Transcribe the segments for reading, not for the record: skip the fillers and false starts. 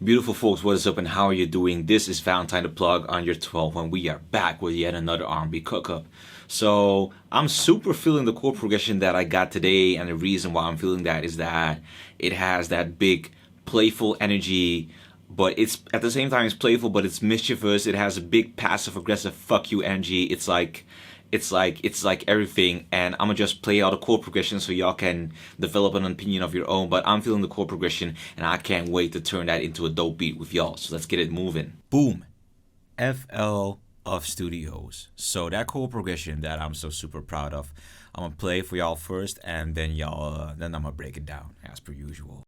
Beautiful folks, what is up and how are you doing? This is Valentine the Plug on your 12 and we are back with yet another R&B cook-up. So I'm super feeling the chord progression that I got today, and the reason why I'm feeling that is that it has that big playful energy, but it's at the same time it's playful, but it's mischievous. It has a big passive aggressive fuck you energy. It's like everything, and I'm gonna just play out the chord progression so y'all can develop an opinion of your own. But I'm feeling the chord progression, and I can't wait to turn that into a dope beat with y'all. So let's get it moving. Boom, FL of Studios. So that chord progression that I'm so super proud of, I'm gonna play for y'all first, and then then I'm gonna break it down as per usual.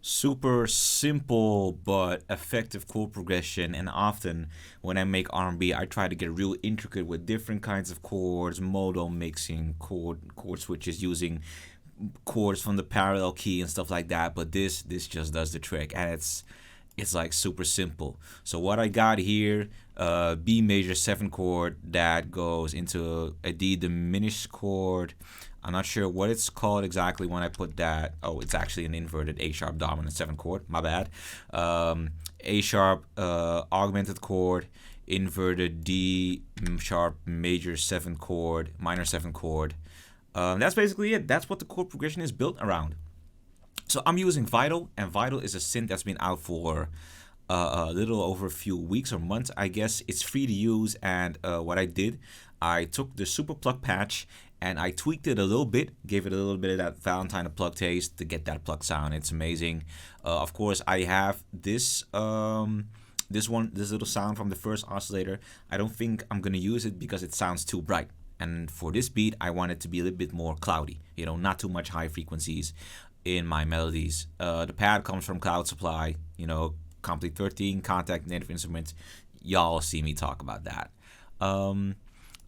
Super simple but effective chord progression, and often when I make R&B, I try to get real intricate with different kinds of chords, modal mixing, chord switches, using chords from the parallel key and stuff like that. But this just does the trick, and it's like super simple. So what I got here, B major 7 chord that goes into a D diminished chord. I'm not sure what it's called exactly when I put that. Oh, it's actually an inverted A sharp dominant 7 chord. My bad. A sharp augmented chord, inverted D sharp major 7 chord, minor 7 chord. That's basically it. That's what the chord progression is built around. So I'm using Vital, and Vital is a synth that's been out for a little over a few weeks or months, I guess. It's free to use, and what I did, I took the Super Plug patch and I tweaked it a little bit, gave it a little bit of that Valentine the Plug taste to get that plug sound. It's amazing. Of course, I have this little sound from the first oscillator. I don't think I'm gonna use it because it sounds too bright. And for this beat, I want it to be a little bit more cloudy. You know, not too much high frequencies in my melodies. The pad comes from Cloud Supply. You know, Complete 13, Contact, Native Instruments. Y'all see me talk about that.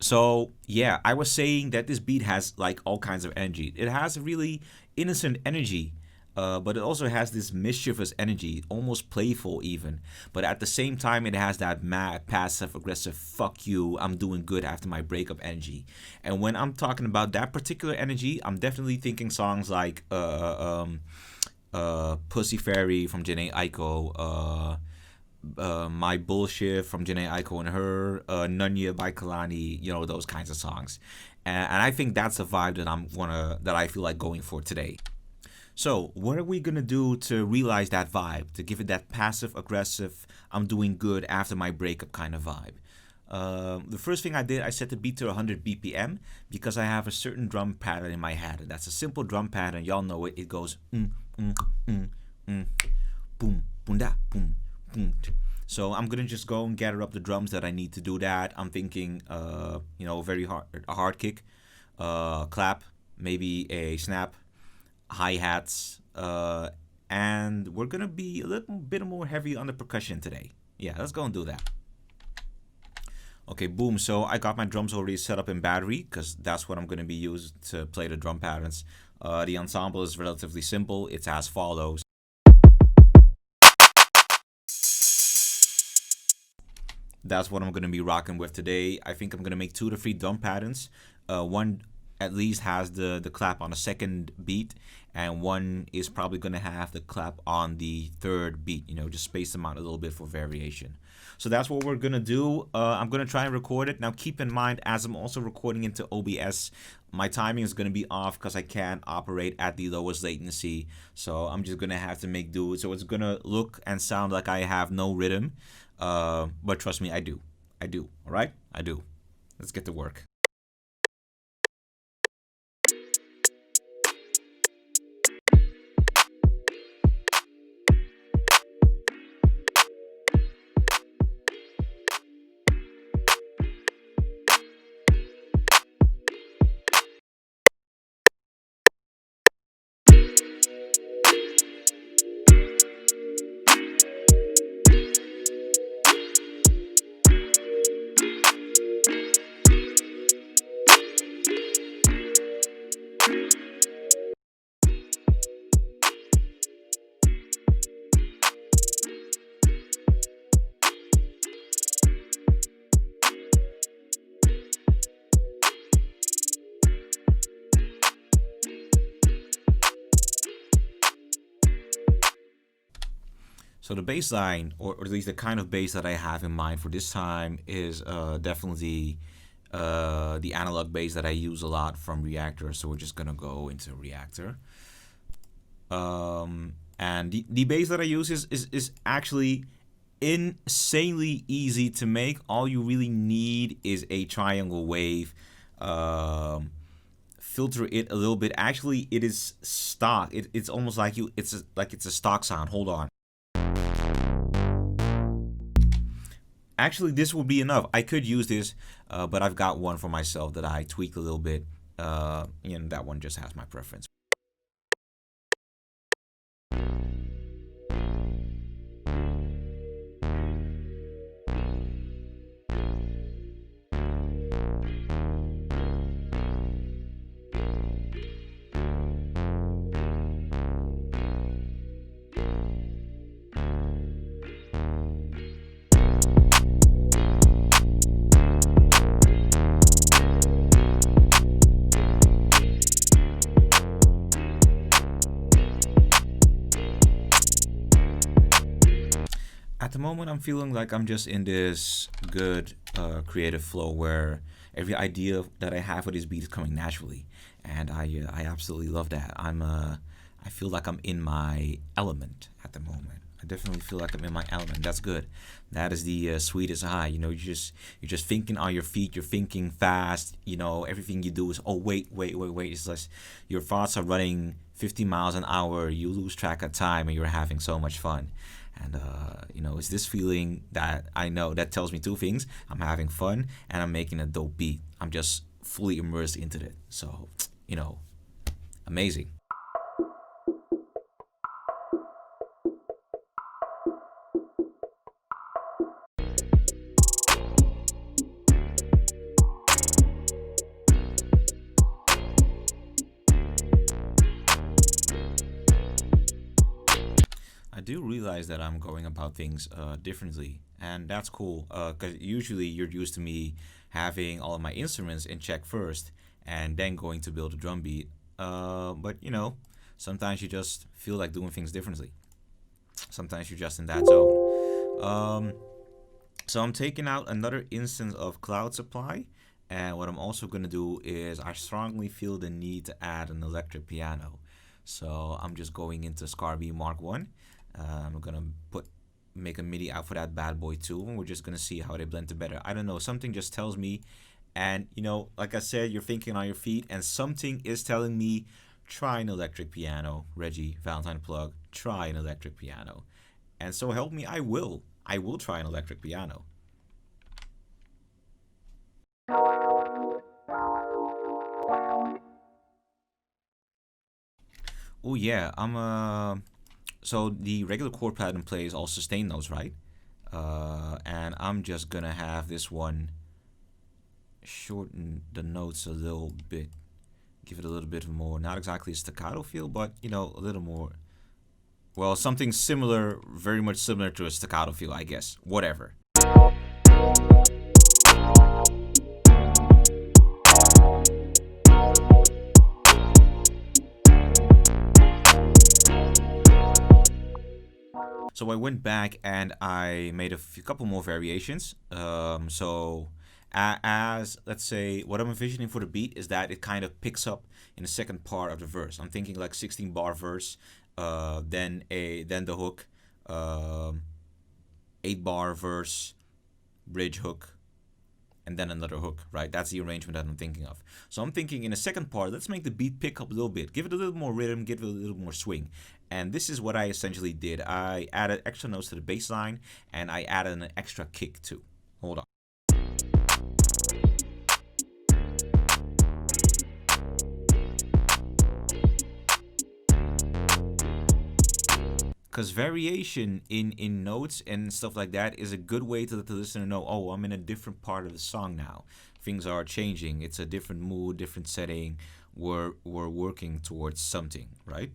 So yeah, I was saying that this beat has like all kinds of energy. It has a really innocent energy, but it also has this mischievous energy, almost playful even. But at the same time, it has that mad, passive, aggressive, fuck you, I'm doing good after my breakup energy. And when I'm talking about that particular energy, I'm definitely thinking songs like Pussy Fairy from Jhene Aiko, My Bullshit from Jhene Aiko and her, Nunya by Kehlani, you know, those kinds of songs. And I think that's the vibe that I feel like going for today. So what are we gonna do to realize that vibe, to give it that passive aggressive, I'm doing good after my breakup kind of vibe? The first thing I did, I set the beat to 100 BPM because I have a certain drum pattern in my head. That's a simple drum pattern. Y'all know it. It goes boom, boom da, boom. So I'm gonna just go and gather up the drums that I need to do that. I'm thinking, you know, a hard kick, clap, maybe a snap, hi-hats, and we're gonna be a little bit more heavy on the percussion today. Yeah, let's go and do that. Okay, boom. So I got my drums already set up in battery because that's what I'm gonna be used to play the drum patterns. The ensemble is relatively simple. It's as follows. That's what I'm going to be rocking with today. I think I'm going to make 2 to 3 drum patterns. One at least has the clap on the second beat, and one is probably going to have the clap on the third beat. You know, just space them out a little bit for variation. So that's what we're going to do. I'm going to try and record it. Now keep in mind, as I'm also recording into OBS, my timing is going to be off because I can't operate at the lowest latency. So I'm just going to have to make do. So it's going to look and sound like I have no rhythm. But trust me, I do. All right? I do. Let's get to work. So the bass line, or at least the kind of bass that I have in mind for this time, is definitely the analog bass that I use a lot from Reactor. So we're just gonna go into Reactor. And the bass that I use is actually insanely easy to make. All you really need is a triangle wave. Filter it a little bit. Actually, it is stock. It's almost like it's a stock sound. Hold on. Actually, this will be enough. I could use this, but I've got one for myself that I tweaked a little bit. And that one just has my preference. At the moment, I'm feeling like I'm just in this good creative flow where every idea that I have for this beat is coming naturally, and I absolutely love that. I feel like I'm in my element at the moment. I definitely feel like I'm in my element. That's good. That is the sweetest high. You know, you're just thinking on your feet. You're thinking fast. You know, everything you do is, oh wait. It's like your thoughts are running 50 miles an hour. You lose track of time, and you're having so much fun. And it's this feeling that I know that tells me two things: I'm having fun and I'm making a dope beat. I'm just fully immersed into it. So, amazing. I do realize that I'm going about things differently, and that's cool. Because usually you're used to me having all of my instruments in check first, and then going to build a drum beat. But sometimes you just feel like doing things differently. Sometimes you're just in that zone. So I'm taking out another instance of Cloud Supply, and what I'm also gonna do is I strongly feel the need to add an electric piano. So I'm just going into Scarby Mark 1. I'm gonna make a MIDI out for that bad boy too, and we're just gonna see how they blend together. I don't know, something just tells me, and like I said, you're thinking on your feet, and something is telling me, try an electric piano. Reggie Valentine plug, try an electric piano, and so help me, I will. I will try an electric piano. Oh yeah, so the regular chord pattern plays all sustain notes, right? And I'm just gonna have this one shorten the notes a little bit, give it a little bit more, not exactly a staccato feel, but a little more, well, something similar, very much similar to a staccato feel, I guess. Whatever. So I went back and I made a couple more variations. So as let's say, what I'm envisioning for the beat is that it kind of picks up in the second part of the verse. I'm thinking like 16 bar verse, then the hook, 8 bar verse, bridge hook, and then another hook, right? That's the arrangement that I'm thinking of. So I'm thinking in the second part, let's make the beat pick up a little bit, give it a little more rhythm, give it a little more swing. And this is what I essentially did. I added extra notes to the bass line, and I added an extra kick too. Hold on. Because variation in notes and stuff like that is a good way to let the listener know, oh, I'm in a different part of the song now. Things are changing. It's a different mood, different setting. We're working towards something, right?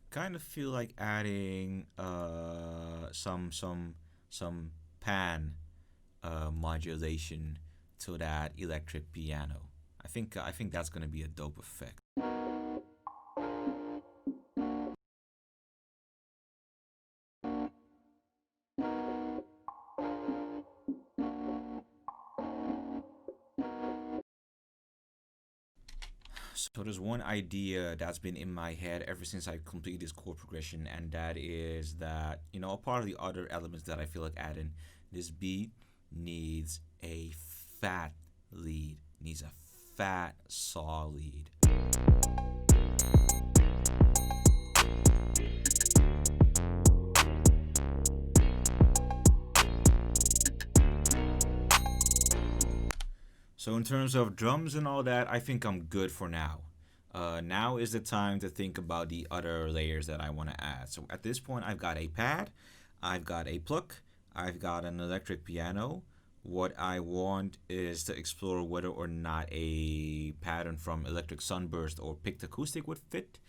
Kind of feel like adding some pan modulation to that electric piano. I think that's gonna be a dope effect. So there's one idea that's been in my head ever since I completed this chord progression, and that is that, you know, a part of the other elements that I feel like adding, this beat needs a fat lead, needs a fat saw lead. So in terms of drums and all that, I think I'm good for now. Now is the time to think about the other layers that I want to add. So at this point, I've got a pad, I've got a pluck, I've got an electric piano. What I want is to explore whether or not a pattern from Electric Sunburst or Picked Acoustic would fit.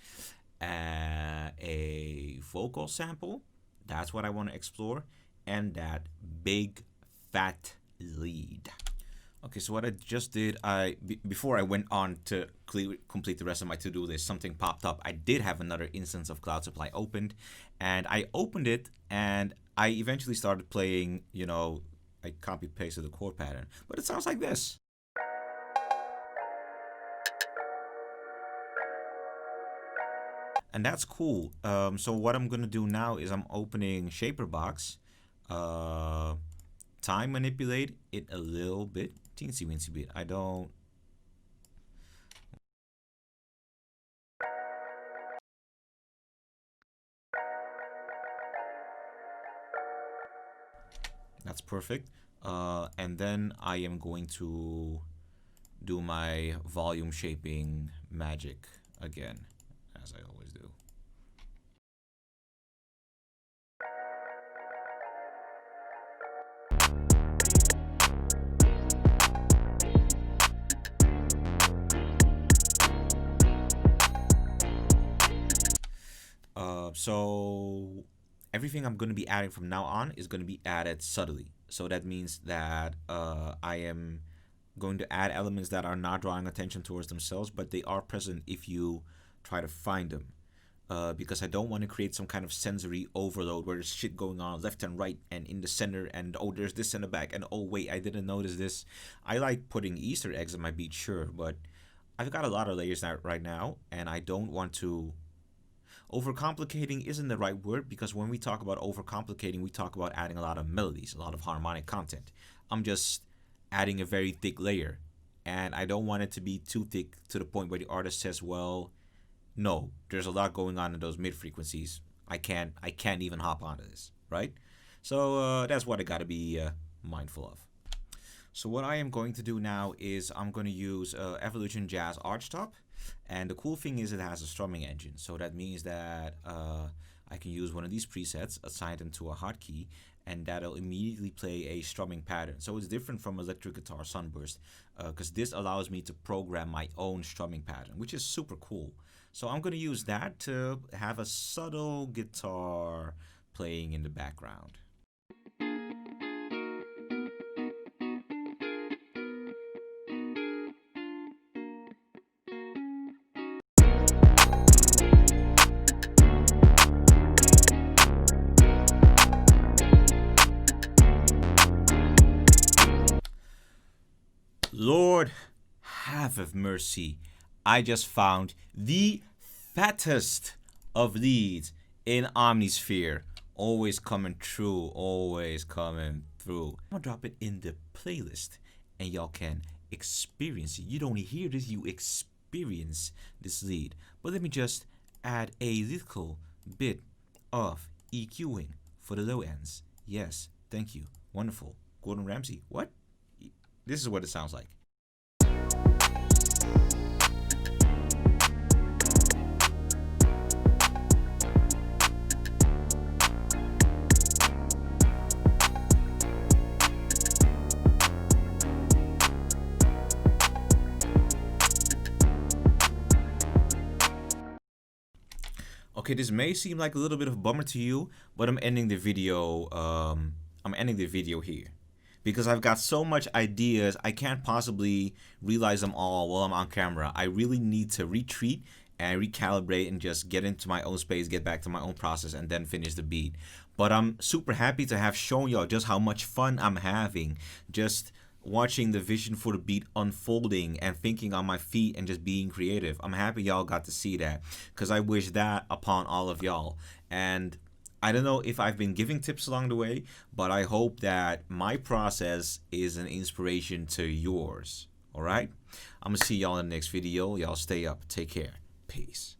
A vocal sample, that's what I want to explore, and that big fat lead. Okay, so what I just did, before I went on to complete the rest of my to-do list, something popped up. I did have another instance of Cloud Supply opened, and I opened it, and I eventually started playing, you know, I copy-pasted the chord pattern, but it sounds like this. And that's cool. So what I'm gonna do now is I'm opening Shaperbox, time manipulate it a little bit, teensy weensy bit. I don't. That's perfect. And then I am going to do my volume shaping magic again, as I always do. So everything I'm going to be adding from now on is going to be added subtly. So that means that I am going to add elements that are not drawing attention towards themselves, but they are present if you try to find them. Because I don't want to create some kind of sensory overload where there's shit going on left and right and in the center, and oh, there's this in the back, and oh wait, I didn't notice this. I like putting Easter eggs in my beat, sure, but I've got a lot of layers right now, and I don't want to. Overcomplicating isn't the right word, because when we talk about overcomplicating, we talk about adding a lot of melodies, a lot of harmonic content. I'm just adding a very thick layer, and I don't want it to be too thick to the point where the artist says, well, no, there's a lot going on in those mid frequencies. I can't even hop onto this, right? So that's what I gotta be mindful of. So what I am going to do now is I'm going to use Evolution Jazz Archtop, and the cool thing is it has a strumming engine. So that means that I can use one of these presets, assign them to a hotkey, and that'll immediately play a strumming pattern. So it's different from electric guitar Sunburst, because this allows me to program my own strumming pattern, which is super cool. So I'm going to use that to have a subtle guitar playing in the background. Lord have mercy, I just found the fattest of leads in Omnisphere. Always coming through, always coming through. I'm gonna drop it in the playlist and y'all can experience it. You don't hear this, you experience this lead. But let me just add a little bit of EQing for the low ends. Yes, thank you. Wonderful. Gordon Ramsay, what? This is what it sounds like. Okay, this may seem like a little bit of a bummer to you, but I'm ending the video. Here, because I've got so much ideas. I can't possibly realize them all while I'm on camera. I really need to retreat and recalibrate and just get into my own space, get back to my own process, and then finish the beat. But I'm super happy to have shown y'all just how much fun I'm having, just watching the vision for the beat unfolding and thinking on my feet and just being creative. I'm happy y'all got to see that, because I wish that upon all of y'all. And I don't know if I've been giving tips along the way, but I hope that my process is an inspiration to yours. All right? I'm going to see y'all in the next video. Y'all stay up. Take care. Peace.